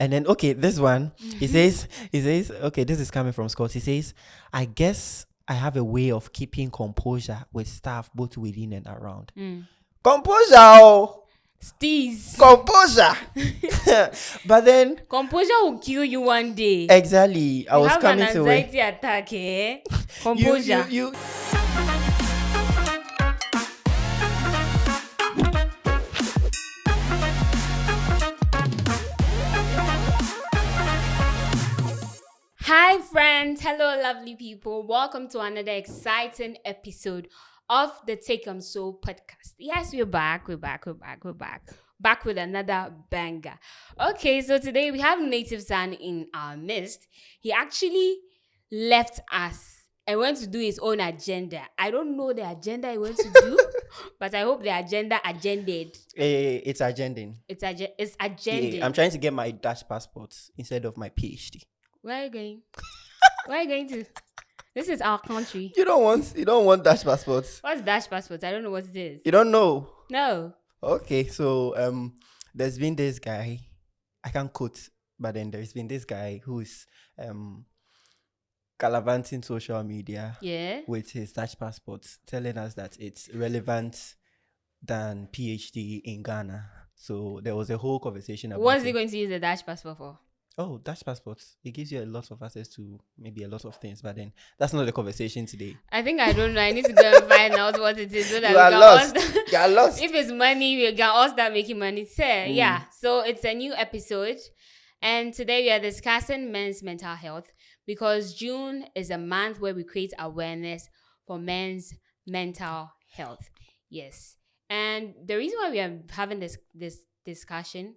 And then, okay, this one, he says, okay, this is coming from Scott. He says, I guess I have a way of keeping composure with staff both within and around. Composure, Steez. composure. But then, Composure will kill you one day. exactly, I You was have coming an to it. anxiety attack, eh? Composure. You. Hi friends, hello lovely people. Welcome to another exciting episode of the Take On Soul podcast. Yes, we're back with another banger. Okay, so today we have Native Son in our midst. He actually left us and went to do his own agenda. I don't know the agenda he went to do, but I hope the agenda agended. It's agending. It's agending. Yeah, I'm trying to get my Dutch passport instead of my PhD. Where are you going? Where are you going to? This is our country. You don't want Dutch passports. What's Dutch passport? I don't know what it is. You don't know? No. Okay, so there's been this guy, I can't quote, but then there's been this guy who's gallivanting social media with his Dutch passports, telling us that it's relevant than PhD in Ghana. So there was a whole conversation about What's he going to use the Dutch passport for? Oh, Dutch passports. It gives you a lot of access to maybe a lot of things, but then that's not the conversation today. I think I don't know. I need to go and find out what it is so that you are lost. You are lost. If it's money, we can all start making money. Yeah. So it's a new episode. And today we are discussing men's mental health because June is a month where we create awareness for men's mental health. Yes. And the reason why we are having this discussion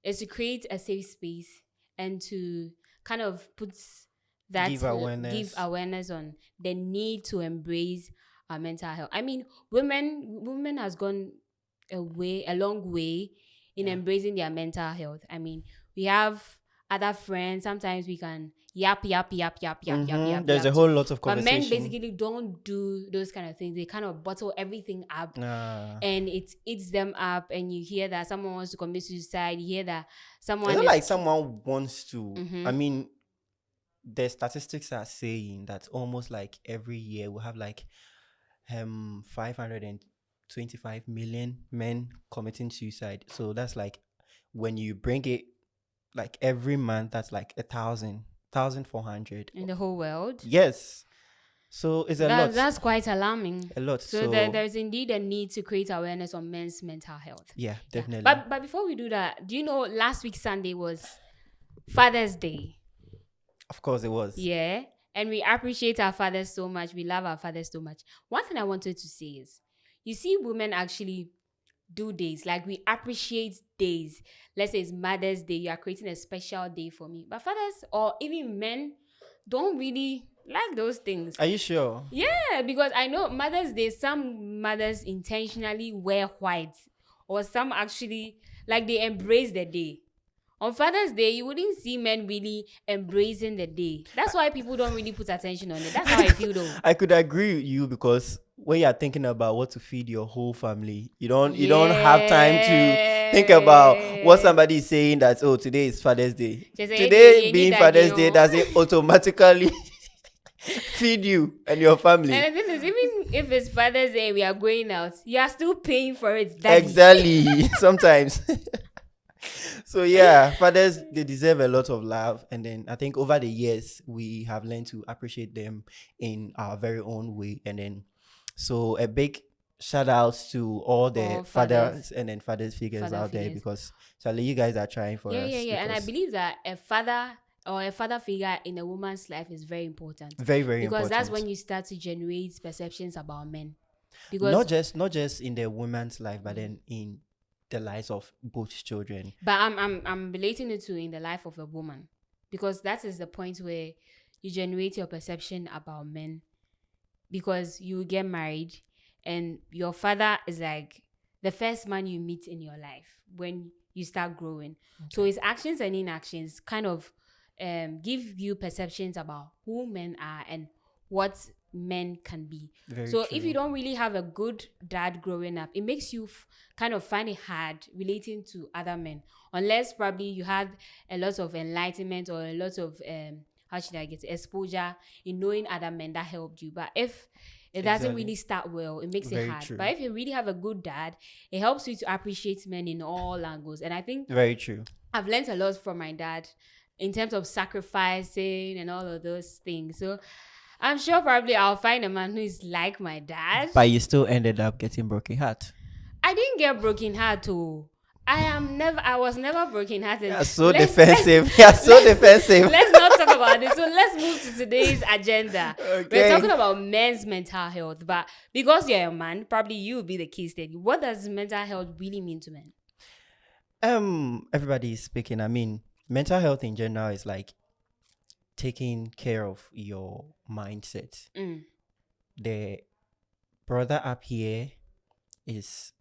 is to create a safe space and to kind of give awareness on the need to embrace our mental health. I mean, women has gone a long way in embracing their mental health. I mean, we have other friends. Sometimes we can yap. There's a whole lot of conversation. But men basically don't do those kind of things. They kind of bottle everything up and it eats them up. And you hear that someone wants to commit suicide. You hear that someone it's not like someone wants to. I mean, the statistics are saying that almost like every year we have like 525 million men committing suicide. So that's like when you bring it like every month, that's like 1,400 in the whole world. Yes. So it's a lot. That's quite alarming. A lot. So there's indeed a need to create awareness on men's mental health. Yeah, definitely. But before we do that, do you know last week Sunday was Father's Day? Of course it was. Yeah. And we appreciate our fathers so much. We love our fathers so much. One thing I wanted to say is, you see women actually do days. Like we appreciate days. Let's say it's Mother's Day. You are creating a special day for me. But fathers or even men don't really like those things. Are you sure? Yeah, because I know Mother's Day, some mothers intentionally wear white, or some actually like they embrace the day. On Father's Day, you wouldn't see men really embracing the day. That's why people don't really put attention on it. That's how I feel though. I could agree with you because when you're thinking about what to feed your whole family, you don't have time to think about what somebody is saying that, oh, today is Father's Day. Today being Father's Day doesn't automatically feed you and your family. And the thing is, even if it's Father's Day, we are going out, you are still paying for it. Daddy. Exactly. Sometimes. So yeah, fathers, they deserve a lot of love. And then I think over the years, we have learned to appreciate them in our very own way. And then, so a big shout out to all the fathers and then fathers figures out there, because Charlie, you guys are trying for us. Yeah. And I believe that a father or a father figure in a woman's life is very important. Very, very important. Because that's when you start to generate perceptions about men. Because not just in the woman's life, but then in the lives of both children. But I'm relating it to in the life of a woman, because that is the point where you generate your perception about men, because you get married and your father is like the first man you meet in your life when you start growing. Okay. So his actions and inactions kind of give you perceptions about who men are and what men can be. Very So true. if you don't really have a good dad growing up, it makes you kind of find it hard relating to other men, unless probably you had a lot of enlightenment or a lot of how should I get it, exposure in knowing other men that helped you. But if it doesn't Exactly. really start well, it makes it Very hard. true. But if you really have a good dad, it helps you to appreciate men in all angles. And I think Very true. I've learned a lot from my dad in terms of sacrificing and all of those things. So I'm sure probably I'll find a man who is like my dad. But you still ended up getting broken heart. I didn't get broken heart too. I was never broken hearted. You're so defensive. You're so defensive. Let's not talk about this. So let's move to today's agenda. Okay. We're talking about men's mental health, but because you're a man, probably you will be the key study. What does mental health really mean to men? Everybody is speaking. I mean, mental health in general is like taking care of your mindset. The brother up here is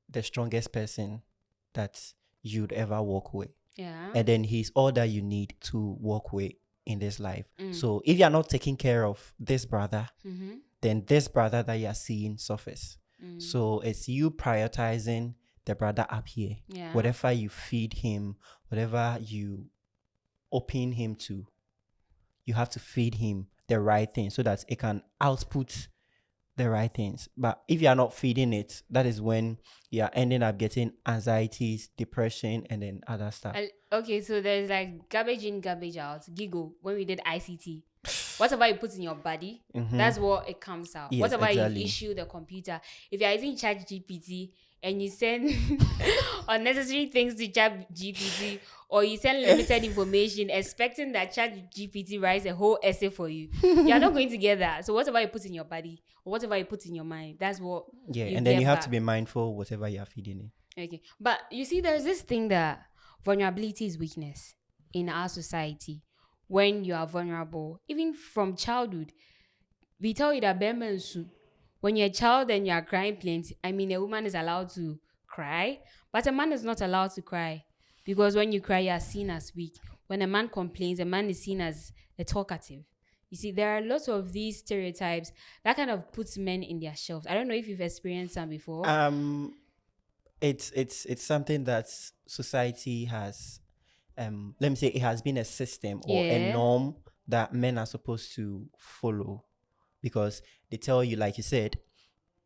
the strongest person that you'd ever walk with. Yeah. And then he's all that you need to walk with in this life. So if you're not taking care of this brother, then this brother that you're seeing suffers. So it's you prioritizing the brother up here. Yeah. Whatever you feed him, whatever you open him to, you have to feed him the right thing so that it can output the right things. But if you are not feeding it, that is when you are ending up getting anxieties, depression, and then other stuff. Okay, so there's like garbage in, garbage out. Giggle, when we did ICT. Whatever you put in your body, that's what it comes out. Yes, Whatever exactly. you issue the computer. If you're using ChatGPT and you send unnecessary things to ChatGPT, or you send limited information expecting that ChatGPT writes a whole essay for you, you're not going to get that. So whatever you put in your body or whatever you put in your mind, that's what And then you have to be mindful whatever you are feeding it. Okay. But you see, there's this thing that vulnerability is weakness in our society. When you are vulnerable, even from childhood, we tell you that when you're a child and you are crying plenty, I mean, a woman is allowed to cry, but a man is not allowed to cry. Because when you cry, you are seen as weak. When a man complains, a man is seen as a talkative. You see, there are lots of these stereotypes that kind of puts men in their shelves. I don't know if you've experienced some before. It's something that society has, let me say, it has been a system or a norm that men are supposed to follow, because they tell you, like you said,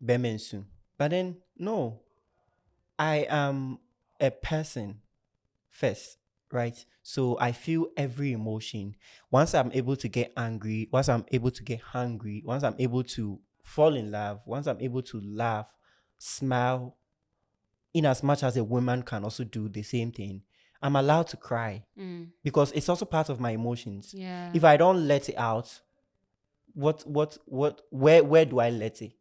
bemensu. But then no, I am a person first, right? So I feel every emotion. Once I'm able to get angry, once I'm able to get hungry, once I'm able to fall in love, once I'm able to laugh, smile, in as much as a woman can also do the same thing, I'm allowed to cry because it's also part of my emotions. Yeah. If I don't let it out, where do I let it?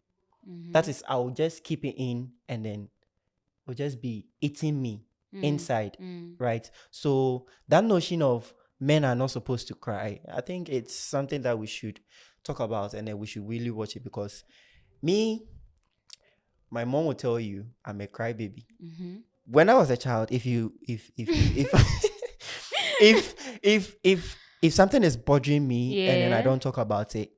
That is, I'll just keep it in, and then it'll just be eating me inside, right? So that notion of men are not supposed to cry, I think it's something that we should talk about, and then we should really watch it, because my mom will tell you I'm a crybaby. When I was a child, if if something is bothering me and then I don't talk about it,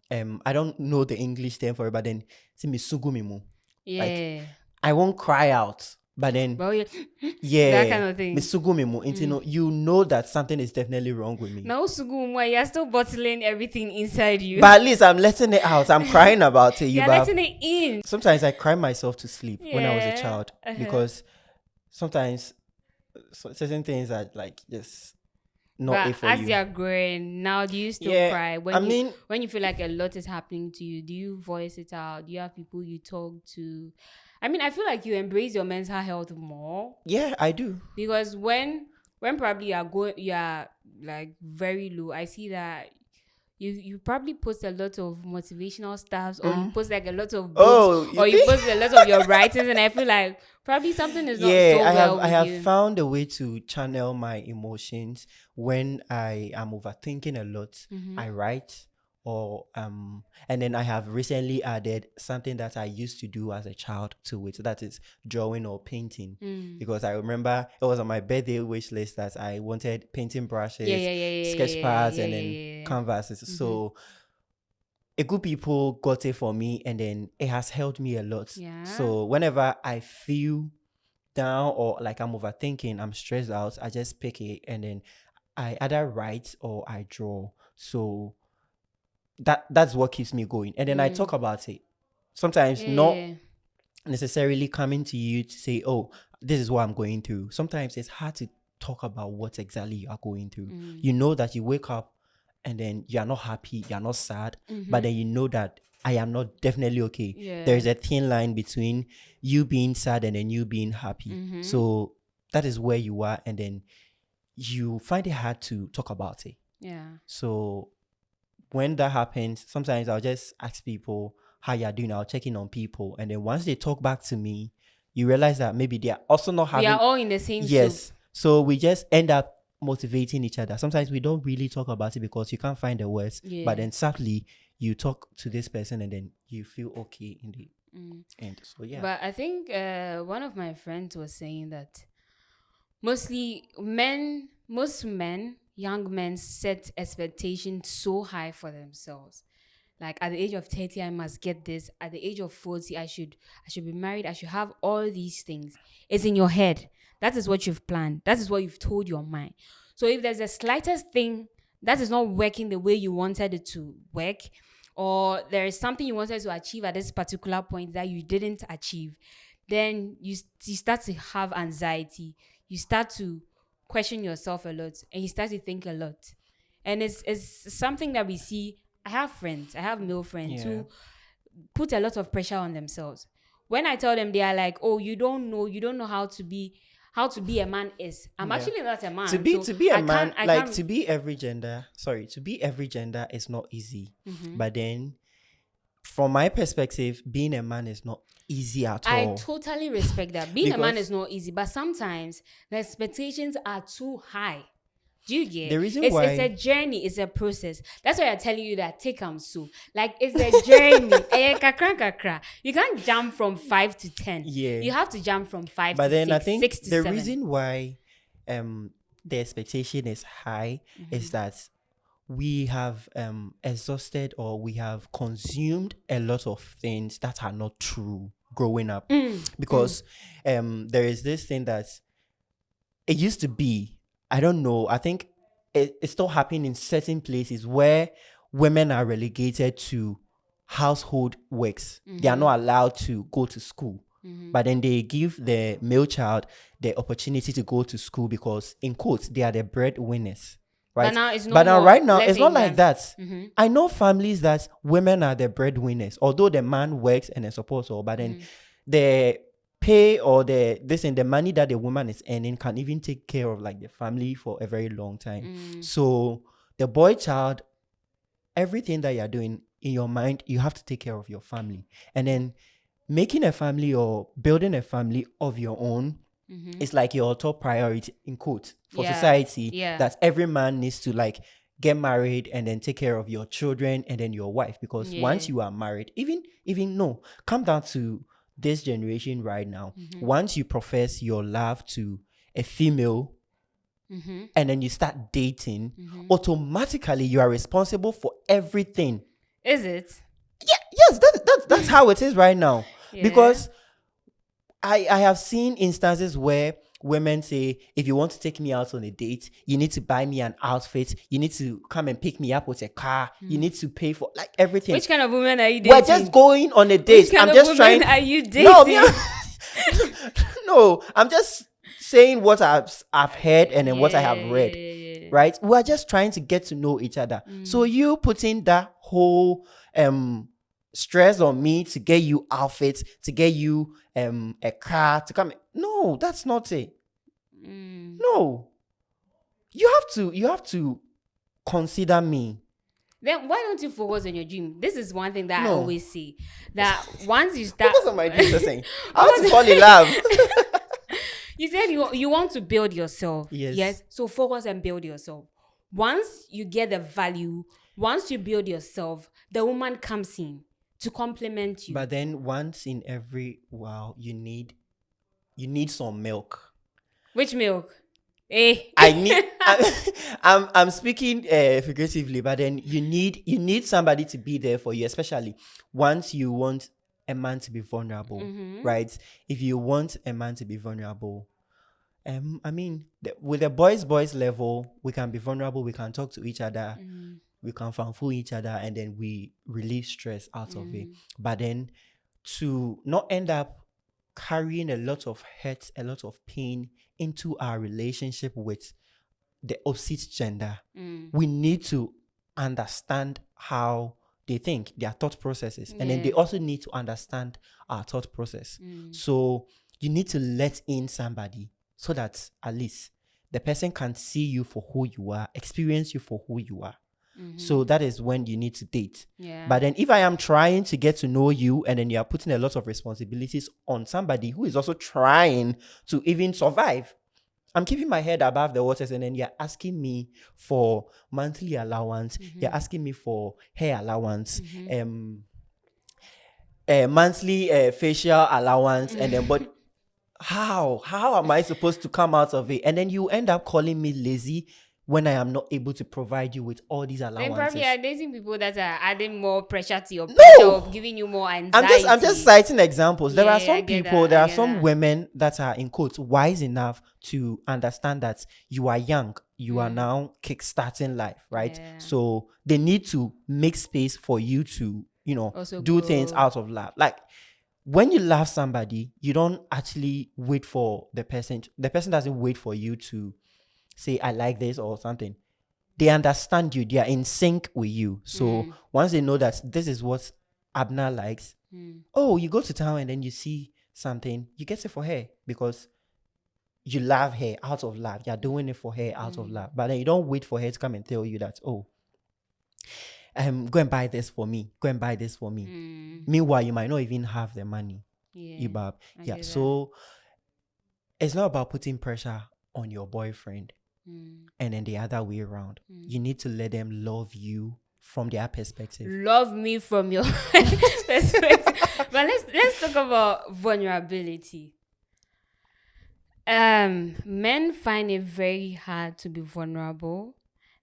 I don't know the English term for it, but then see me sugumimu. Like, I won't cry out, but then that kind of thing. Me sugumimu. You know that something is definitely wrong with me. Now sugumu, you're still bottling everything inside you. But at least I'm letting it out. I'm crying about it. You're letting it in. Sometimes I cry myself to sleep when I was a child, because sometimes certain things are like just not it for as you. you're growing now, do you still cry when you feel like a lot is happening to you? Do you voice it out? Do you have people you talk to? I mean, I feel like you embrace your mental health more. Yeah, I do. Because when probably you are like very low, I see that you probably post a lot of motivational stuff, or you post like a lot of books, or you post a lot of your writings, and I feel like probably something is not so well with I have found a way to channel my emotions when I am overthinking a lot. I write, or and then I have recently added something that I used to do as a child to it. That is drawing or painting, because I remember it was on my birthday wish list that I wanted painting brushes, sketch pads, and then canvases. So a good people got it for me, and then it has helped me a lot. Yeah. So whenever I feel down or like I'm overthinking, I'm stressed out, I just pick it and then I either write or I draw. So that's what keeps me going. And then I talk about it. Sometimes not Yeah. necessarily coming to you to say, oh, this is what I'm going through. Sometimes it's hard to talk about what exactly you are going through. You know that you wake up and then you're not happy, you're not sad, but then you know that I am not definitely okay. Yeah. There's a thin line between you being sad and then you being happy. So that is where you are, and then you find it hard to talk about it. Yeah. So when that happens, sometimes I'll just ask people how you're doing. I'll check in on people, and then once they talk back to me, you realize that maybe they are also not We having. are all in the same Yes. soup. So we just end up motivating each other. Sometimes we don't really talk about it because you can't find the words. Yeah. But then sadly, you talk to this person and then you feel okay in the end. So yeah. But I think one of my friends was saying that most men, young men set expectations so high for themselves. Like at the age of 30, I must get this. At the age of 40, I should be married. I should have all these things. It's in your head. That is what you've planned. That is what you've told your mind. So if there's the slightest thing that is not working the way you wanted it to work, or there is something you wanted to achieve at this particular point that you didn't achieve, then you start to have anxiety. You start to question yourself a lot, and you start to think a lot. And it's something that we see. I have male friends who put a lot of pressure on themselves. When I tell them, they are like, "Oh, you don't know how to be a man is." I'm actually not a man. To be a man, to be every gender is not easy. But then from my perspective, being a man is not easy at all. I totally respect that. Being a man is not easy, but sometimes the expectations are too high. Do you get? The reason it's a journey, it's a process. That's why I'm telling you that take so. Like it's a journey. Kakra. You can't jump from 5 to 10. Yeah. You have to jump from 5 but to 6. But then I think 6 to the 7. reason why the expectation is high is that we have exhausted or we have consumed a lot of things that are not true growing up. Because there is this thing that it used to be, I don't know, I think it's still happening in certain places where women are relegated to household works. They are not allowed to go to school. But then they give the male child the opportunity to go to school because, in quotes, they are the breadwinners. Right? But now right now, it's not like that. I know families that women are the breadwinners, although the man works and supports all, but then the pay or the money that the woman is earning can even take care of like the family for a very long time. So the boy child, everything that you're doing in your mind, you have to take care of your family. And then making a family or building a family of your own is like your top priority, in quotes, for society. That every man needs to like get married and then take care of your children and then your wife. Because once you are married, come down to this generation right now, once you profess your love to a female and then you start dating, automatically you are responsible for everything. Is it? Yes, that's how it is right now. Because I have seen instances where women say, if you want to take me out on a date, you need to buy me an outfit, you need to come and pick me up with a car, you need to pay for like everything. Which kind of women are you dating? We're just going on a date. Which kind I'm just of women trying. are you dating? No, I'm just saying what I've heard and then what I have read. Right? We're just trying to get to know each other. So you putting that whole stress on me to get you outfits, to get you a car, to come. No, that's not it. No. You have to consider me. Then why don't you focus on your dream? This is one thing that I always say. That once you start focus on my dream, you're saying I want to fall in love. You said you want to build yourself. Yes. So focus and build yourself. Once you get the value, once you build yourself, the woman comes in to complement you. But then once in every while, you need some milk. Which milk? Eh. I need. I'm speaking figuratively, but then you need somebody to be there for you, especially once you want a man to be vulnerable, Mm-hmm. right? If you want a man to be vulnerable, I mean, with the boys level, we can be vulnerable. We can talk to each other. Mm. We can fanful each other, and then we relieve stress out of it. Mm. But then to not end up carrying a lot of hurt, a lot of pain into our relationship with the opposite gender, Mm. we need to understand how they think, their thought processes, and then they Yeah. also need to understand our thought process. Mm. So you need to let in somebody so that at least the person can see you for who you are, experience you for who you are. Mm-hmm. So that is when you need to date. Yeah. But then if I am trying to get to know you and then you are putting a lot of responsibilities on somebody who is also trying to even survive, I'm keeping my head above the waters, and then you're asking me for monthly allowance, Mm-hmm. you're asking me for hair allowance, Mm-hmm. monthly facial allowance, and then but how am I supposed to come out of it? And then you end up calling me lazy when I am not able to provide you with all these Then probably allowances. are dating people that are adding more pressure to your pressure No, of giving you more I'm just anxiety. citing examples. There are Yeah, I some get people, that. there I are get some that. women that are in quotes wise enough to understand that you are young, you are now kickstarting life, right? Yeah. So they need to make space for you to, Also do things grow. out of love. Like when you love somebody, you don't actually wait for the person. The person doesn't wait for you to say I like this or something. They understand you, they are in sync with you. So once they know that this is what Abner likes, oh, you go to town and then you see something, you get it for her because you love her out of love. You're doing it for her out of love. But then you don't wait for her to come and tell you that, oh, go and buy this for me. Go and buy this for me. Meanwhile, you might not even have the money. Yeah. I Yeah. get So it's not about putting pressure on your boyfriend and then the other way around. You need to let them love you from their perspective. love me from your perspective. But let's talk about vulnerability. Men find it very hard to be vulnerable,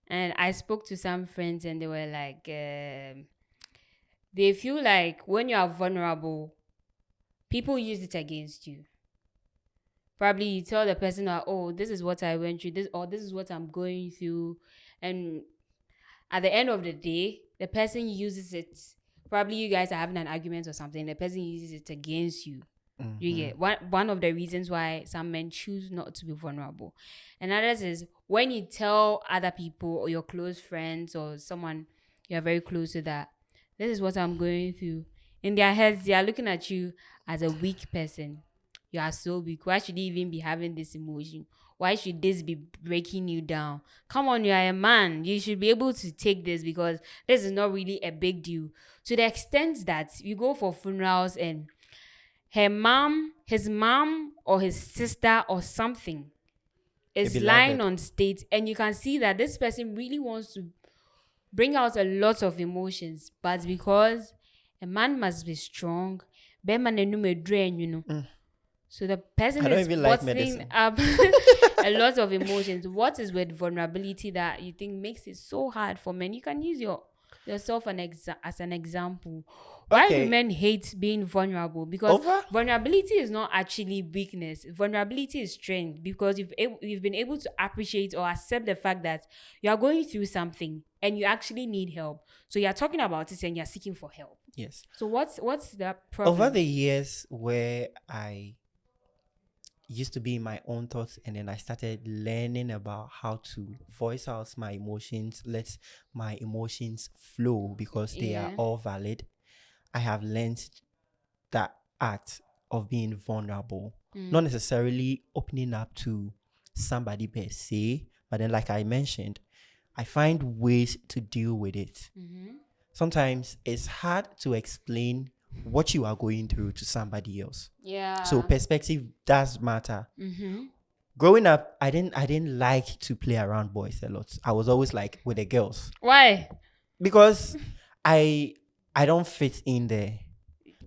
and I spoke to some friends and they were like, they feel like when you are vulnerable, people use it against you. Probably you tell the person that, oh, this is what I went through, this is what I'm going through, and at the end of the day, the person uses it. Probably you guys are having an argument or something. The person uses it against you. You get one of the reasons why some men choose not to be vulnerable. And others is when you tell other people or your close friends or someone you're very close to that this is what I'm going through. In their heads, they are looking at you as a weak person. You are so weak. Why should you even be having this emotion? Why should this be breaking you down? Come on, you are a man. You should be able to take this because this is not really a big deal. To the extent that you go for funerals and his mom or his sister or something is lying on stage, and you can see that this person really wants to bring out a lot of emotions, but because a man must be strong, so the person I don't is even like bottling medicine. up a lot of emotions. What is with vulnerability that you think makes it so hard for men? You can use yourself as an example. Why do Okay. men hate being vulnerable? Because Over? vulnerability is not actually weakness. Vulnerability is strength because you've been able to appreciate or accept the fact that you are going through something and you actually need help. So you're talking about it and you're seeking for help. Yes. So what's the problem? Over the years where I used to be in my own thoughts and then I started learning about how to voice out my emotions, let my emotions flow because they are all valid. I have learned that act of being vulnerable, not necessarily opening up to somebody per se, but then like I mentioned, I find ways to deal with it. Sometimes it's hard to explain what you are going through to somebody else. Yeah. So perspective does matter. Growing up, I didn't like to play around boys a lot. I was always like with the girls. Why? Because I don't fit in there.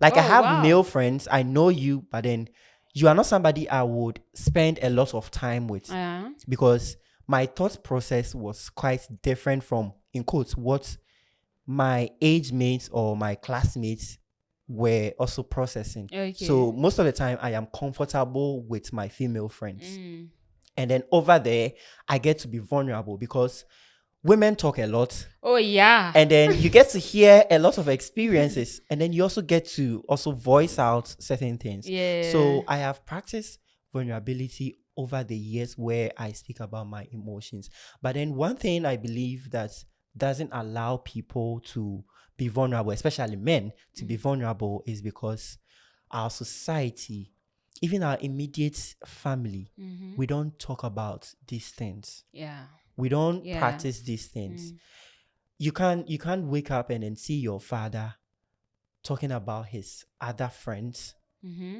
Like I have male friends, I know you, but then you are not somebody I would spend a lot of time with, Uh-huh. because my thought process was quite different from, in quotes, what my age mates or my classmates were also processing. Okay. So most of the time I am comfortable with my female friends. Mm. And then over there, I get to be vulnerable because women talk a lot. Oh yeah. And then you get to hear a lot of experiences. And then you also get to also voice out certain things. Yeah. So I have practiced vulnerability over the years where I speak about my emotions. But then one thing I believe that doesn't allow people to be vulnerable, especially men, to be vulnerable, is because our society, even our immediate family, we don't talk about these things. Yeah. We don't Yeah. practice these things. You can't wake up and then see your father talking about his other friends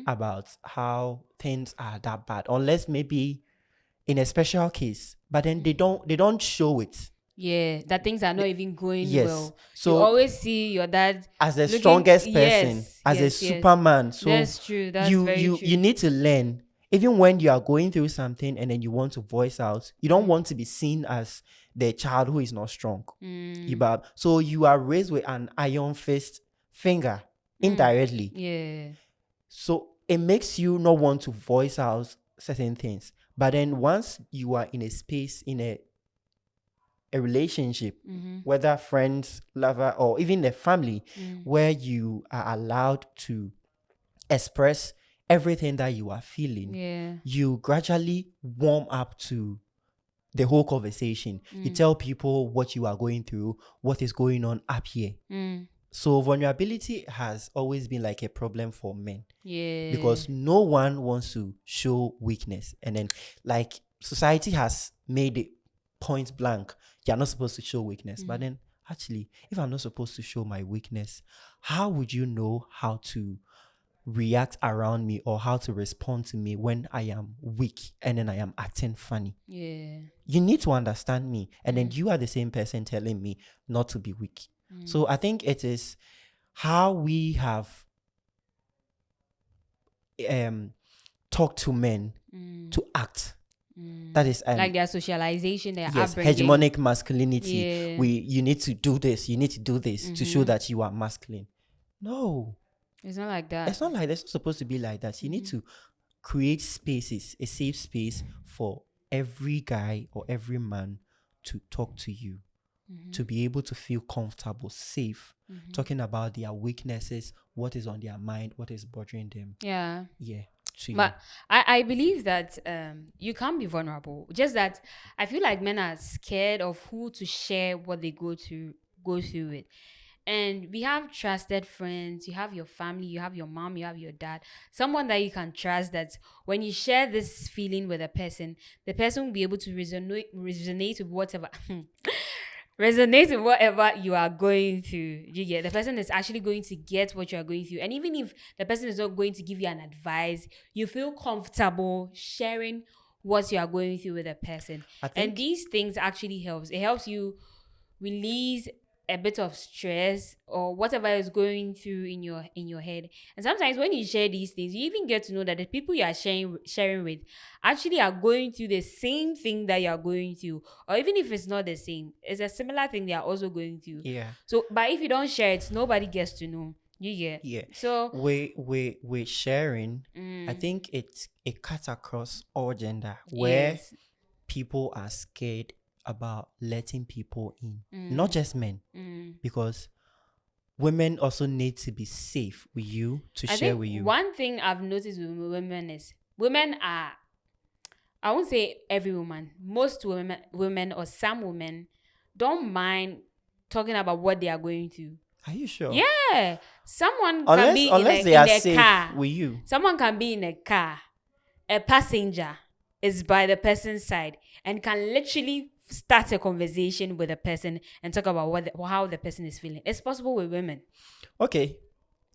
about how things are that bad, unless maybe in a special case. But then they don't show it. Yeah, that things are not even going Yes. well. So you always see your dad as the looking- strongest person, yes, as a yes, yes. Superman. So That's true. That's you very you true. you need to learn. Even when you are going through something and then you want to voice out, you don't want to be seen as the child who is not strong. So you are raised with an iron fist finger indirectly. Yeah. So it makes you not want to voice out certain things. But then once you are in a space, in a relationship, whether friends, lover, or even a family, where you are allowed to express everything that you are feeling, Yeah. you gradually warm up to the whole conversation. You tell people what you are going through, what is going on up here. So vulnerability has always been like a problem for men. Yeah. Because no one wants to show weakness. And then like society has made it point blank, you're not supposed to show weakness. But then actually, if I'm not supposed to show my weakness, how would you know how to react around me or how to respond to me when I am weak and then I am acting funny? Yeah. You need to understand me. And then you are the same person telling me not to be weak. So I think it is how we have talked to men to act. That is like their socialization, their yes, upbringing. hegemonic masculinity. Yeah. You need to do this, you need to do this to show that you are masculine. No, It's not like that. it's not like that. It's not supposed to be like that. You need to create spaces, a safe space for every guy or every man to talk to you, to be able to feel comfortable, safe, talking about their weaknesses, what is on their mind, what is bothering them. Yeah. Yeah. To you. But I believe that you can be vulnerable. Just that I feel like men are scared of who to share what they go through with. And we have trusted friends, you have your family, you have your mom, you have your dad, someone that you can trust, that when you share this feeling with a person, the person will be able to resonate with whatever resonate with whatever you are going through. You get, the person is actually going to get what you are going through. And even if the person is not going to give you an advice, you feel comfortable sharing what you are going through with a person. And these things actually helps. It helps you release a bit of stress or whatever is going through in your head. And sometimes when you share these things, you even get to know that the people you are sharing with actually are going through the same thing that you are going through, or even if it's not the same, it's a similar thing they are also going through. Yeah. So, but if you don't share it, nobody gets to know. You get. Yeah. So we sharing, I think it cuts across all gender, where yes. people are scared about letting people in, not just men, because women also need to be safe with you to I share think with you. one thing I've noticed with women is women are, I won't say every woman, most women or some women don't mind talking about what they are going through. Are you sure? Yeah. Someone can be unless they in are a safe car. with you. Someone can be in a car. A passenger is by the person's side and can literally start a conversation with a person and talk about how the person is feeling. It's possible with women. Okay,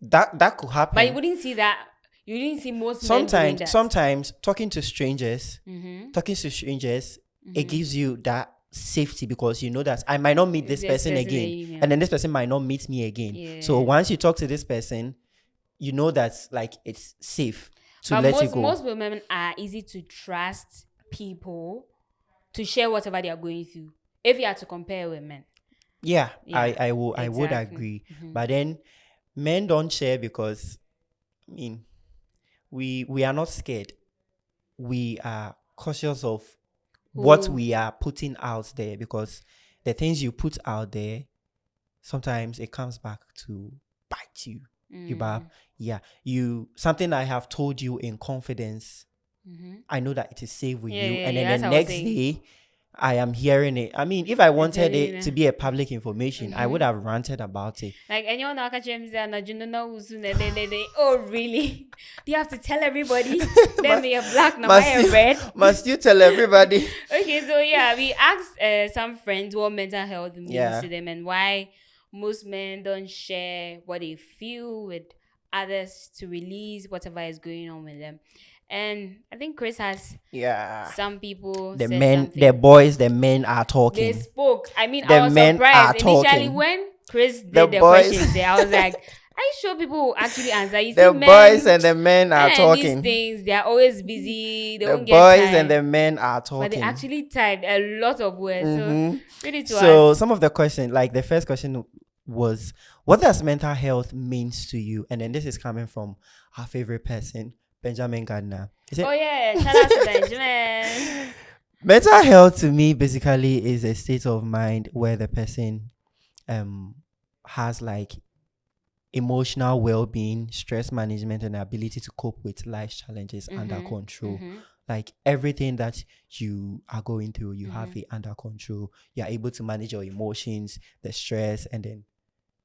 that could happen. But you wouldn't see that. You didn't see most men doing that. Sometimes talking to strangers, it gives you that safety, because you know that I might not meet this person again, anymore. and then this person might not meet me again. Yeah. So once you talk to this person, you know that's like it's safe. to But let it most go. women are easy to trust people to share whatever they are going through. If you are to compare with men. Yeah, Yeah. I would Exactly. agree. Mm-hmm. But then men don't share because, I mean, we are not scared. We are cautious of what Who? we are putting out there, because the things you put out there, sometimes it comes back to bite you. You bab. Yeah. You something I have told you in confidence. Mm-hmm. I know that it is safe with Yeah, you. yeah, And then yeah. the That's what I was next saying. day I am hearing it. I mean, if I wanted telling you it now. to be a public information, I would Mm-hmm. have ranted about it. Like anyone that catch him say, "No, you know who's soon." They, oh really? Do you have to tell everybody? Then must, me a black, now must my a you red. must you tell everybody? Okay, so yeah, we asked some friends what mental health means Yeah. to them and why most men don't share what they feel with others to release whatever is going on with them. And I think Chris has Yeah. some people The said men, the something. boys, the men are They talking. spoke. I mean, The I was men are surprised initially talking. when Chris The did the boys, questions there. I was like, are you sure people will actually answer? You see, the boys men and the men are and these talking. things, they are always busy. They The won't get boys and time. the men are But they talking. actually typed a lot of words. So Mm-hmm. read it to So us. some of the questions, like the first question was, what does mental health means to you? And then this is coming from our favorite person, Benjamin Gardner. He said, Oh yeah, shout out to Benjamin. mental health to me basically is a state of mind where the person has like emotional well-being, stress management, and ability to cope with life's challenges under control. Like everything that you are going through, you have it under control. You are able to manage your emotions, the stress, and then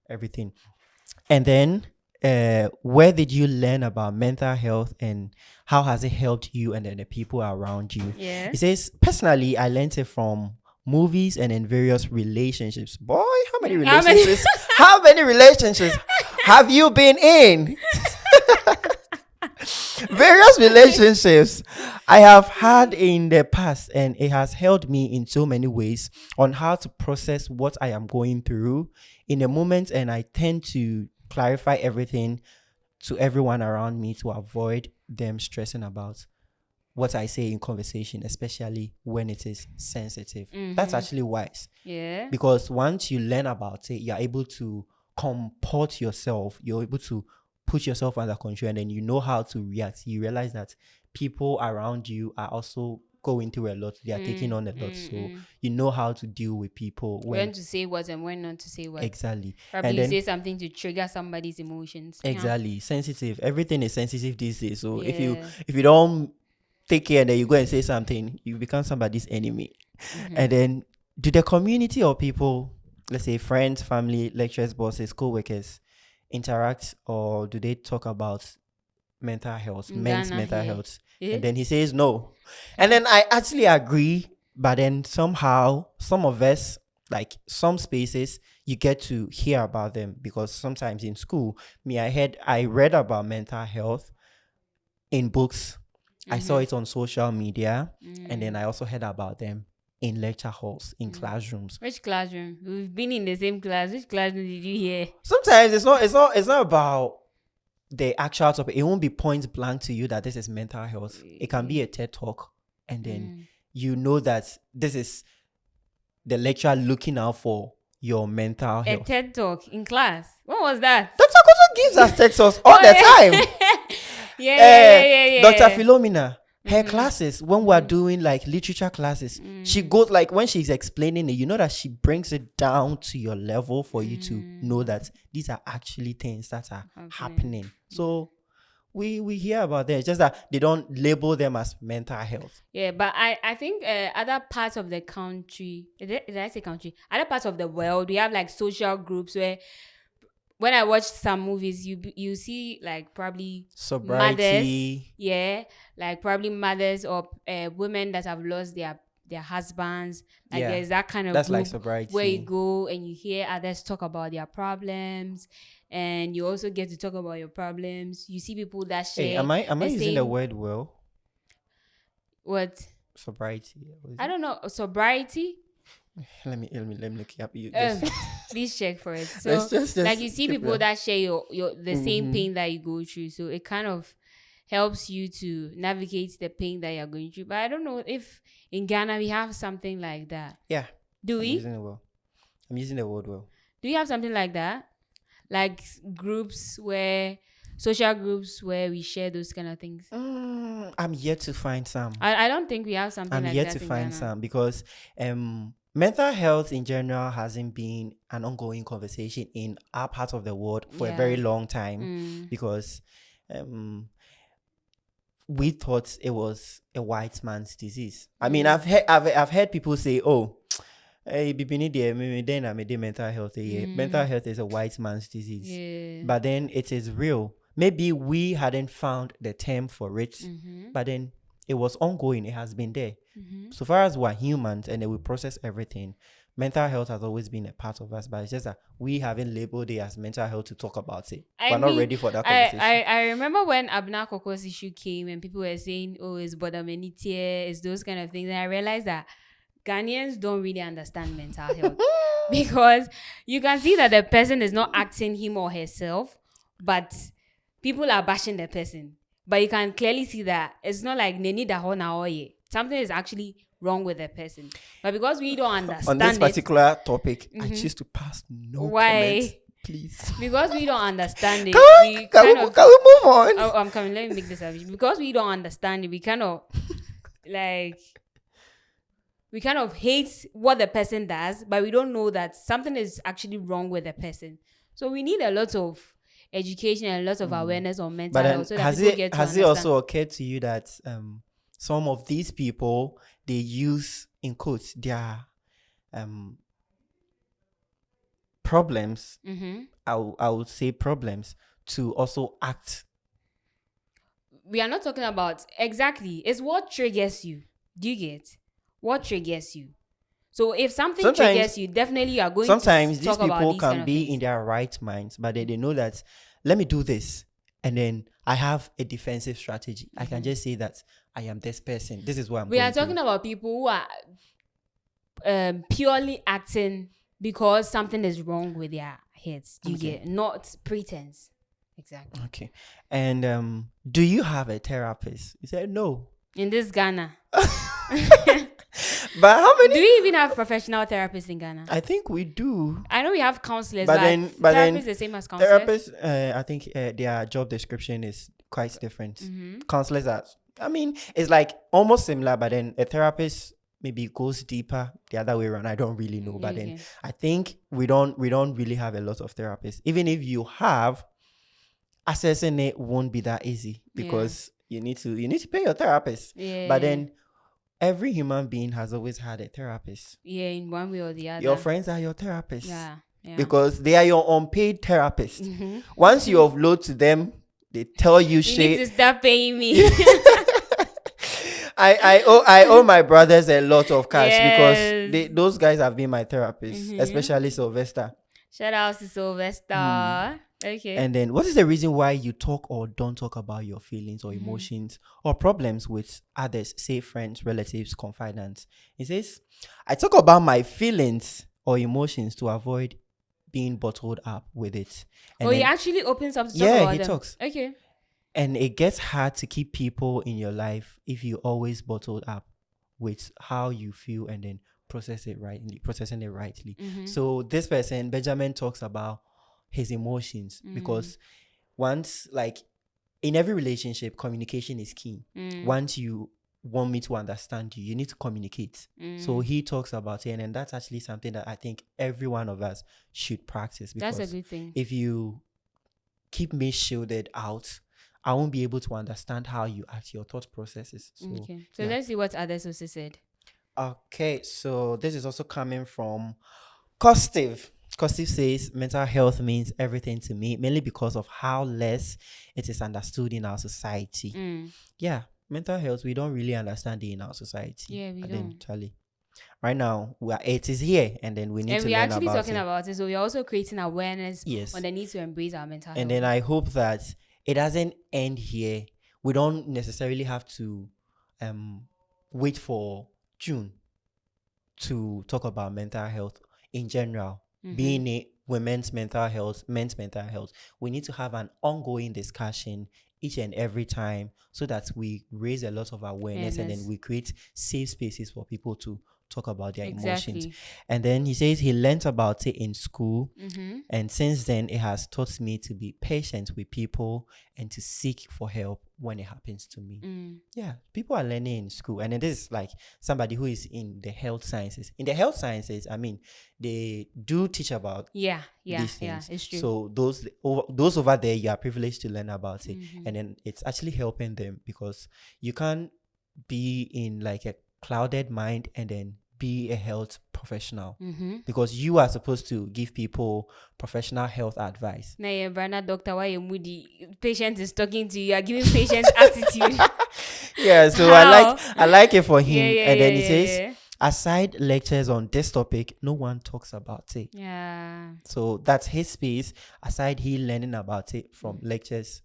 everything. And then where did you learn about mental health, and how has it helped you and then the people around you? Yeah. It says, personally, I learned it from movies and in various relationships. Boy, how many How many- relationships? How many relationships have you been in? Various relationships I have had in the past, and it has helped me in so many ways on how to process what I am going through in a moment, and I tend to clarify everything to everyone around me to avoid them stressing about what I say in conversation, especially when it is sensitive. That's actually wise, Yeah. because once you learn about it, you're able to comport yourself, you're able to put yourself under control, and then you know how to react. You realize that people around you are also going through a lot, they are taking on a lot, so you know how to deal with people When to say what and when not to say what. exactly. Probably And you then say something to trigger somebody's emotions. Yeah. exactly, sensitive, everything is sensitive these days, so Yeah. if you don't take care and then you go and say something, you become somebody's enemy. And then, do the community or people, let's say friends, family, lecturers, bosses, co-workers, interact, or do they talk about mental health, In men's Ghana mental here. health? Yeah. And then he says no. And then I actually agree, but then somehow some of us, like some spaces, you get to hear about them, because sometimes in school, I read about mental health in books. I saw it on social media, and then I also heard about them in lecture halls, in classrooms. Which classroom? We've been in the same class. Which classroom did you hear? Sometimes it's not about the actual topic. It won't be point blank to you that this is mental health. It can be a TED talk, and then you know that this is the lecturer looking out for your mental A health. TED talk in class. What was that? Dr. Koto gives us TED talks all the time. Yeah. Dr. Philomena, her classes, when we're doing like literature classes, she goes, like when she's explaining it, you know that she brings it down to your level for you to know that these are actually things that are happening. So we hear about them. It's just that they don't label them as mental health. Yeah, but I think other parts of the country, did I say country? Other parts of the world, we have like social groups where when I watch some movies, you see like probably Sobriety. mothers, yeah, like probably mothers or women that have lost their husbands. Like Yeah, there's that kind of that's group like sobriety. where you go and you hear others talk about their problems, and you also get to talk about your problems. You see people that share. Hey, am I using the same, word well? what? Sobriety. What is I it? don't know, sobriety. Let me look it up. You Please check for it. So let's just like you see keep people going. that share your the same pain that you go through. So it kind of helps you to navigate the pain that you're going through. But I don't know if in Ghana we have something like that. Yeah. Do I'm we? using it well. I'm using the word well. Do you have something like that? Like social groups where we share those kind of things? I'm yet to find some. I don't think we have something I'm like yet that to in find Ghana. some because mental health in general hasn't been an ongoing conversation in our part of the world for a very long time because we thought it was a white man's disease. I mean, I've heard people say, "Oh, hey, then I made mental health. Mental health is a white man's disease." Yeah. But then it is real. Maybe we hadn't found the term for it, but then it was ongoing. It has been there. So far as we're humans and then we process everything, mental health has always been a part of us, but it's just that we haven't labeled it as mental health to talk about it. We're not ready for that conversation. I remember when Abna Koko's issue came and people were saying, oh, it's Bodamenitier, it's those kind of things. And I realized that Ghanaians don't really understand mental health because you can see that the person is not acting him or herself, but people are bashing the person. But you can clearly see that it's not like Neni Dahona Oye. Something is actually wrong with the person. But because we don't understand on this particular topic, I choose to pass no comments. Please. Because we don't understand it. Can we move on? Oh, I'm coming. Let me make this up. Because we don't understand it, we kind of hate what the person does, but we don't know that something is actually wrong with the person. So we need a lot of education and a lot of awareness on mental health. So that people get to has understand. it also occurred to you that some of these people, they use, in quotes, their problems, I would say problems, to also act? We are not talking about exactly. It's what triggers you. Do you get? What triggers you? So if something triggers you, definitely you are going to talk about these these people can be things. in their right minds, but they know that, let me do this, and then I have a defensive strategy. I can just say that I am this person. This is what I'm We are talking about people who are purely acting because something is wrong with their heads. Do you get? Not pretense. Exactly. Okay. And do you have a therapist? You said no. In this Ghana. But how many? Do we even have professional therapists in Ghana? I think we do. I know we have counselors, but therapists the same as counselors. Therapists, I think their job description is quite different. Counselors are, I mean, it's like almost similar, but then a therapist maybe goes deeper the other way around. I don't really know, but then I think we don't really have a lot of therapists. Even if you have, assessing it won't be that easy because you need to pay your therapist. But then every human being has always had a therapist. Yeah, in one way or the other. Your friends are your therapists. Yeah. Because they are your unpaid therapist. Once you upload to them, they tell you shit. You need to start paying me. I owe my brothers a lot of cash because those guys have been my therapists, especially Sylvester. Shout out to Sylvester. Okay. And then, what is the reason why you talk or don't talk about your feelings or emotions or problems with others, say friends, relatives, confidants? He says, I talk about my feelings or emotions to avoid being bottled up with it. And he actually opens up to talk about he them. talks. Okay. And it gets hard to keep people in your life if you always bottled up with how you feel and then processing it rightly. So this person, Benjamin, talks about his emotions because once, like in every relationship, communication is key. Once you want me to understand you, you need to communicate. So he talks about it, and that's actually something that I think every one of us should practice. Because that's a good thing. If you keep me shielded out, I won't be able to understand how you act, your thought processes. So let's see what others also said. Okay, so this is also coming from Costive. Costive says mental health means everything to me, mainly because of how less it is understood in our society. Yeah, mental health, we don't really understand it in our society. Yeah, we don't. Charlie, right now, it is here, and then we need to learn about it. And we're actually talking about it, so we're also creating awareness on the need to embrace our mental health. And then I hope that it doesn't end here. We don't necessarily have to wait for June to talk about mental health in general. Being it women's mental health, men's mental health, we need to have an ongoing discussion each and every time so that we raise a lot of awareness and then Yes. we create safe spaces for people to talk about their emotions. Exactly. And then he says he learnt about it in school. Mm-hmm. And since then, it has taught me to be patient with people and to seek for help when it happens to me. Yeah, people are learning in school. And it is like somebody who is in the health sciences. In the health sciences, I mean, they do teach about Yeah. these things. It's true. So those over there, you are privileged to learn about it. And then it's actually helping them because you can't be in like a clouded mind and then be a health professional because you are supposed to give people professional health advice. Now your brother doctor, why you moody? Patient is talking to you. You are giving patient attitude. Yeah, so How? I like it for him. Yeah, And then he says, aside lectures on this topic, no one talks about it. Yeah. So that's his space. Aside he learning about it from lectures,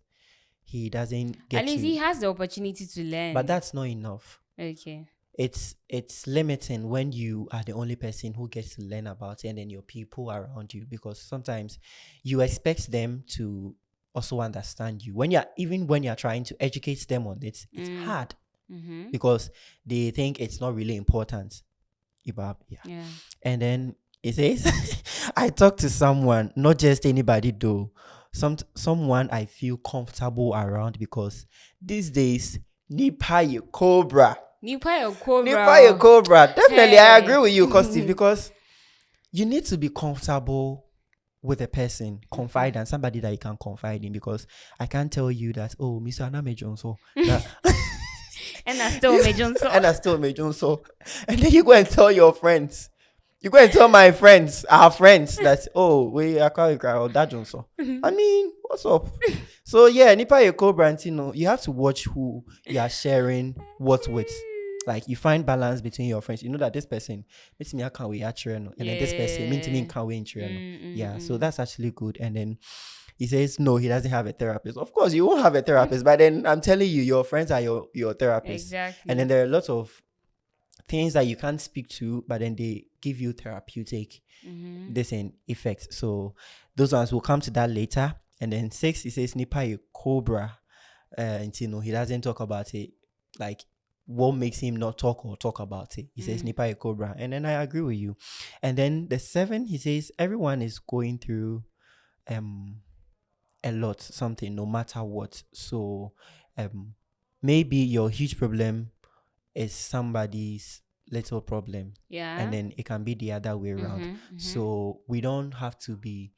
he doesn't get At least to. he has the opportunity to learn. But that's not enough. Okay. It's limiting when you are the only person who gets to learn about it and then your people around you, because sometimes you expect them to also understand you when you're trying to educate them on it. It's hard because they think it's not really important. Yeah. And then it says I talk to someone, not just anybody though, someone I feel comfortable around, because these days Nipa Cobra. Definitely, I agree with you, Kosti, because you need to be comfortable with a person, confide in somebody that you can confide in, because I can't tell you that, oh, Mr. Aname Johnson, and I still made Johnson, and then you go and tell your friends. You go and tell my friends, our friends, that, oh, we are calling that Johnson. I mean, what's up? So yeah, Nipa Eko Brantino, you have to watch who you are sharing what with. Like, you find balance between your friends. You know that this person makes me can't wait and then this person means me can't wait. Yeah, so that's actually good. And then he says no, he doesn't have a therapist. Of course, you won't have a therapist, but then I'm telling you, your friends are your therapists. Exactly. And then there are lots of things that you can't speak to, but then they give you therapeutic this in effects. So those ones will come to that later. And then 6, he says Nipa a cobra. And you know, he doesn't talk about it. Like, what makes him not talk about it? He says Nipa a cobra. And then I agree with you. And then the 7, he says everyone is going through a lot, something, no matter what. So maybe your huge problem is somebody's little problem. Yeah. And then it can be the other way around. So we don't have to be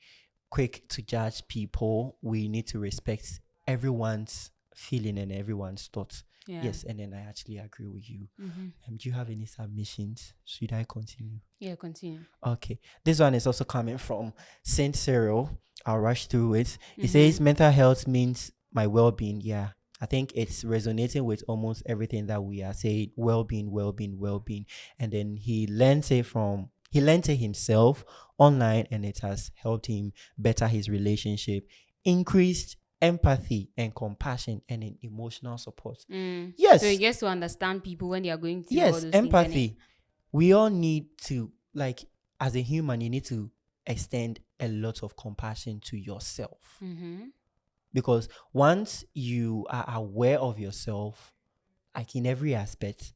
quick to judge people. We need to respect everyone's feeling and everyone's thoughts. Yeah. Yes, and then I actually agree with you. Do you have any submissions? Should I continue? Yeah, continue. Okay. This one is also coming from Saint Cyril. I'll rush through it. He says mental health means my well-being. Yeah. I think it's resonating with almost everything that we are saying. Well-being. And then he learned it himself online, and it has helped him better his relationship, increased empathy and compassion, and in emotional support. Yes. So he gets to understand people when they are going through all Yes, those empathy. things. We all need to, like, as a human, you need to extend a lot of compassion to yourself. Because once you are aware of yourself, like in every aspect,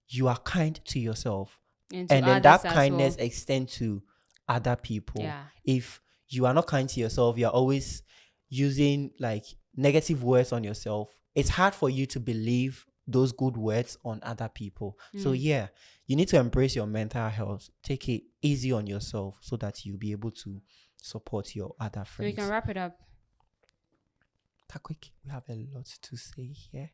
you are kind to yourself. And then that kindness extends to other people. Yeah. If you are not kind to yourself, you're always using like negative words on yourself, it's hard for you to believe those good words on other people. So yeah, you need to embrace your mental health. Take it easy on yourself so that you'll be able to support your other friends. So we can wrap it up. That quick, we have a lot to say here.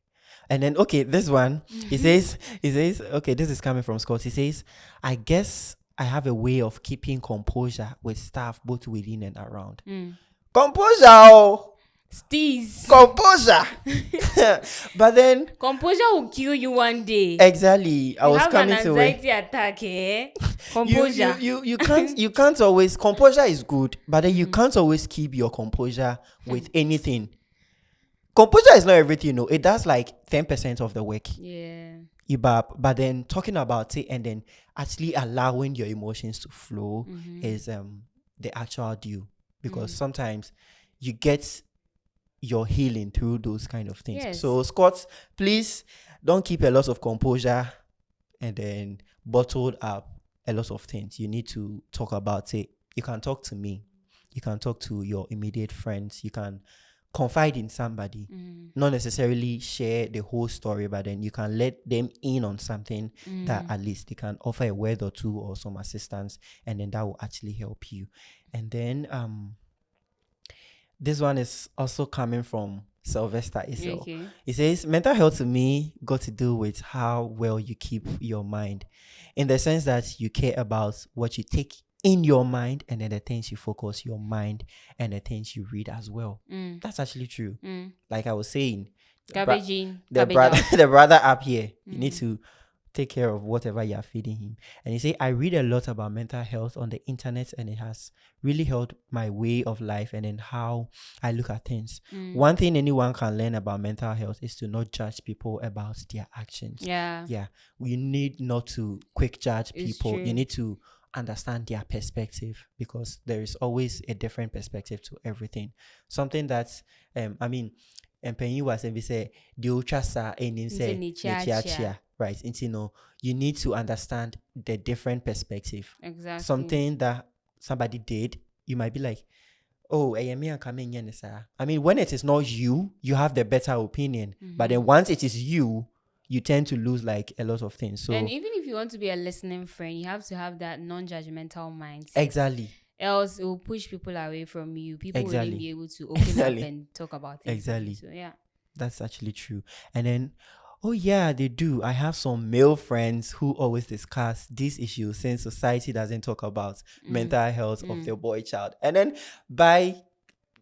And then, okay, this one, he says, okay, this is coming from Scott. He says, I guess I have a way of keeping composure with staff both within and around. Composure! Steez. Composure! But then... composure will kill you one day. Exactly. I was coming to it. Anxiety attack, eh? Composure. You can't always... Composure is good, but then you can't always keep your composure with anything. Composure is not everything, no. It does like 10% of the work. Yeah. But then talking about it and then actually allowing your emotions to flow is the actual due. Because sometimes you get your healing through those kind of things. Yes. So Scott, please don't keep a lot of composure and then bottled up a lot of things. You need to talk about it. You can talk to me. You can talk to your immediate friends. You can confide in somebody. Not necessarily share the whole story, but then you can let them in on something that at least they can offer a word or two or some assistance, and then that will actually help you. And then this one is also coming from Sylvester Isel. Okay. He says, mental health to me got to do with how well you keep your mind, in the sense that you care about what you take in your mind and then the things you focus your mind and the things you read as well. That's actually true. Like I was saying, Garbage in, the garbage brother, out. the brother up here, you need to take care of whatever you are feeding him. And you say, I read a lot about mental health on the internet, and it has really helped my way of life and then how I look at things. One thing anyone can learn about mental health is to not judge people about their actions. Yeah. We need not to quick judge It's people. true. You need to understand their perspective, because there is always a different perspective to everything. Something that's and penny was and we say the ultrasa and say right. And you need to understand the different perspective. Exactly. Something that somebody did, you might be like, oh, when it is not you, you have the better opinion. But then once it is you tend to lose like a lot of things. So, and even if you want to be a listening friend, you have to have that non-judgmental mindset. Exactly. Else it will push people away from you. People Exactly. wouldn't be able to open up and talk about things. Exactly. So yeah. That's actually true. And then, oh yeah, they do. I have some male friends who always discuss these issues, since society doesn't talk about mental health of their boy child. And then by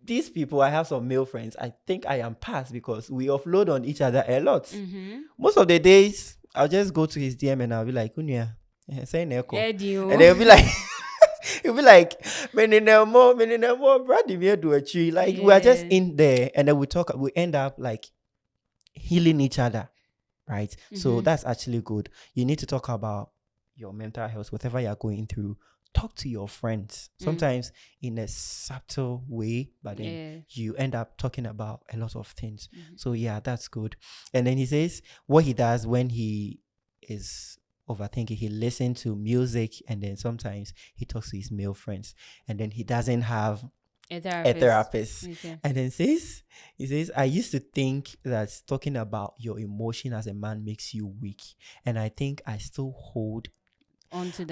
these people, I have some male friends, I think I am past, because we offload on each other a lot. Most of the days, I'll just go to his DM and I'll be like, Unya, say Neko. And they'll be like, he'll be like, Brady, do a tree. Like, we are just in there, and then we end up like healing each other, right? So that's actually good. You need to talk about your mental health, whatever you're going through. Talk to your friends, sometimes in a subtle way, but then you end up talking about a lot of things. So yeah, that's good. And then he says what he does when he is overthinking, he listens to music, and then sometimes he talks to his male friends, and then he doesn't have a therapist. Okay. And then he says, I used to think that talking about your emotion as a man makes you weak, and I think I still hold on to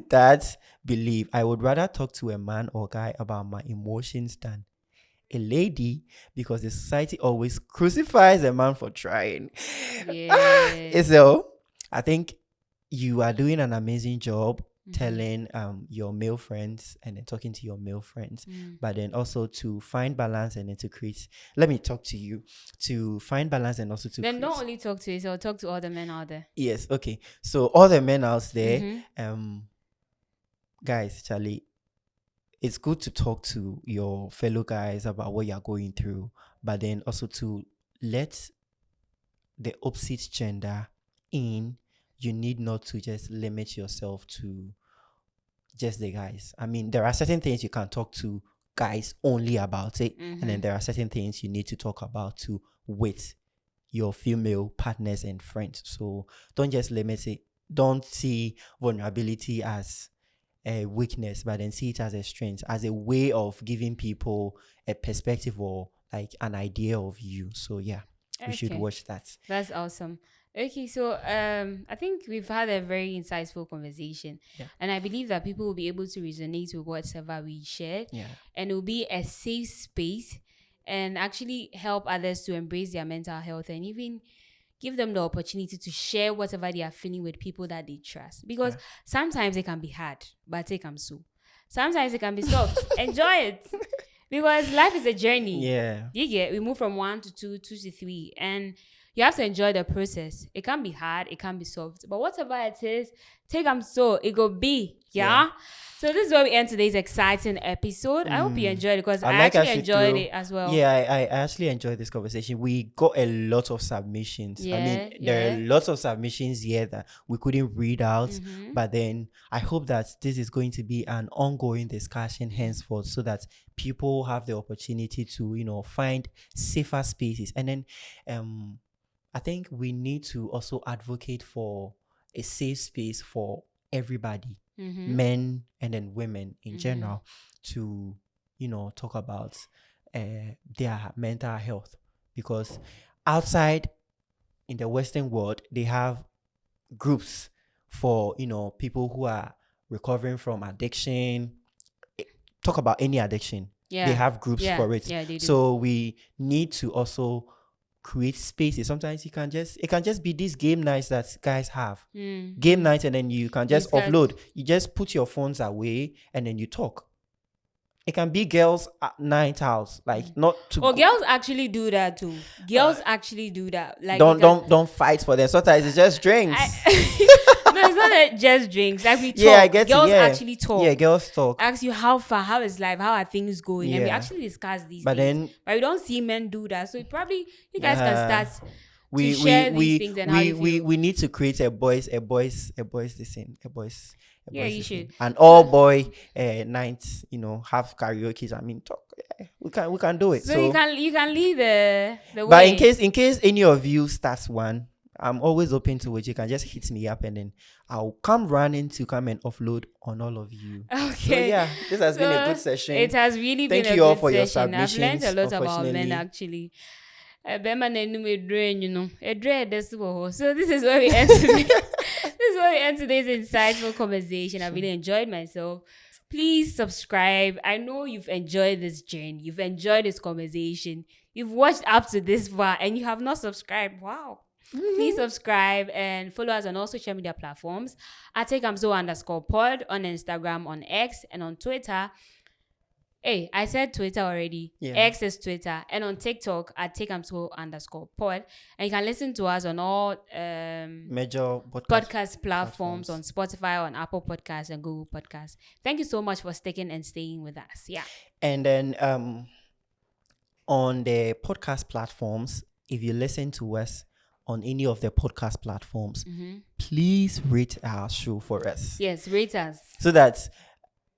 that belief. I would rather talk to a man or guy about my emotions than a lady, because the society always crucifies a man for trying. So I think you are doing an amazing job telling your male friends and then talking to your male friends, but then also to find balance and then to create. Let me talk to you to find balance and also to then don't only talk to yourself, talk to all the men out there. Yes, okay. So all the men out there, guys, Charlie, it's good to talk to your fellow guys about what you're going through, but then also to let the opposite gender in. You need not to just limit yourself to just the guys. I mean, there are certain things you can talk to guys only about it, and then there are certain things you need to talk about too with your female partners and friends. So don't just limit it. Don't see vulnerability as a weakness, but then see it as a strength, as a way of giving people a perspective or like an idea of you. So yeah, we should watch that. That's awesome. Okay, so I think we've had a very insightful conversation, and I believe that people will be able to resonate with whatever we shared, and it will be a safe space and actually help others to embrace their mental health and even give them the opportunity to share whatever they are feeling with people that they trust. Because sometimes it can be hard, but take them so. Sometimes it can be soft. Enjoy it. Because life is a journey. Yeah. We move from 1 to 2, 2 to 3, and you have to enjoy the process. It can be hard, it can be soft, but whatever it is, take them so it go be. So So this is where we end today's exciting episode. I hope you enjoyed it because I like actually us to enjoyed throw- it as well. Yeah, I actually enjoyed this conversation. We got a lot of submissions. I mean, there are lots of submissions here that we couldn't read out. But then I hope that this is going to be an ongoing discussion henceforth, so that people have the opportunity to, find safer spaces. And then I think we need to also advocate for a safe space for everybody, men and then women in general, to talk about their mental health, because outside in the Western world they have groups for people who are recovering from addiction. Talk about any addiction, they have groups for it. Yeah, they do. So we need to also create spaces. Sometimes it can just be these game nights that guys have. Game nights, and then you can just offload. You just put your phones away and then you talk. It can be girls at night house, like not to. Oh, girls actually do that too. Girls actually do that. Like don't fight for them. Sometimes it's just drinks. No, it's not just drinks. Like we talk. Yeah, I get girls it, yeah. actually talk. Yeah, girls talk. Ask you how far, how is life, how are things going, and we Yeah. actually discuss these But things. then But we don't see men do that. So probably you guys can start we to share we these things and how you feel. we need to create a boys Yeah, you should. An all boy nights, have karaoke. I mean, talk. Yeah, we can do it. So you can lead the But way. in case any of you starts one, I'm always open to it. You can just hit me up and then I'll come running to come and offload on all of you. Okay. So yeah, this has been a good session. It has really Thank been a you all good for your session. I've learned a lot submissions, about men unfortunately. actually. Bema na enu me drain, a dread this wo. So this is where we end today. This is where we end today's insightful conversation. I really enjoyed myself. Please subscribe. I know you've enjoyed this journey. You've enjoyed this conversation. You've watched up to this far and you have not subscribed. Wow. Please subscribe and follow us on all social media platforms at takeamso_pod on Instagram, on X, and on Twitter. Hey, I said Twitter already. Yeah. X is Twitter. And on TikTok at takeamso_pod. And you can listen to us on all Major podcast platforms, on Spotify, on Apple Podcasts, and Google Podcasts. Thank you so much for sticking and staying with us. Yeah. And then on the podcast platforms, if you listen to us on any of the podcast platforms, please rate our show for us. Yes, rate us. So that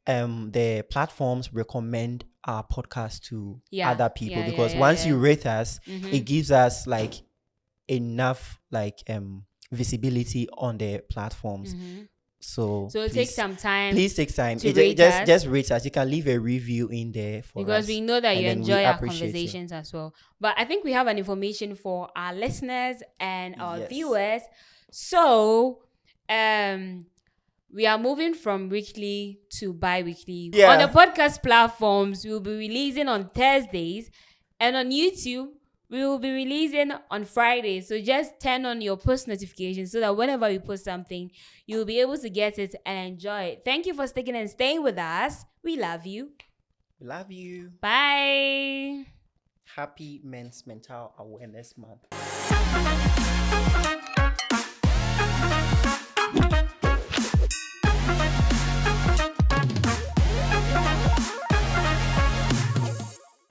the platforms recommend our podcast to other people. Because once you rate us, it gives us like enough visibility on the platforms. So it takes some time. Please take time. to rate us. Just rate us. You can leave a review in there for because us. we know that and you then we enjoy our appreciate you. conversations as well. But I think we have an information for our listeners and our viewers. So we are moving from weekly to bi-weekly. Yeah. On the podcast platforms, we will be releasing on Thursdays, and on YouTube we will be releasing on Fridays. So just turn on your post notifications so that whenever we post something, you'll be able to get it and enjoy it. Thank you for sticking and staying with us. We love you. We love you. Bye. Happy Men's Mental Awareness Month.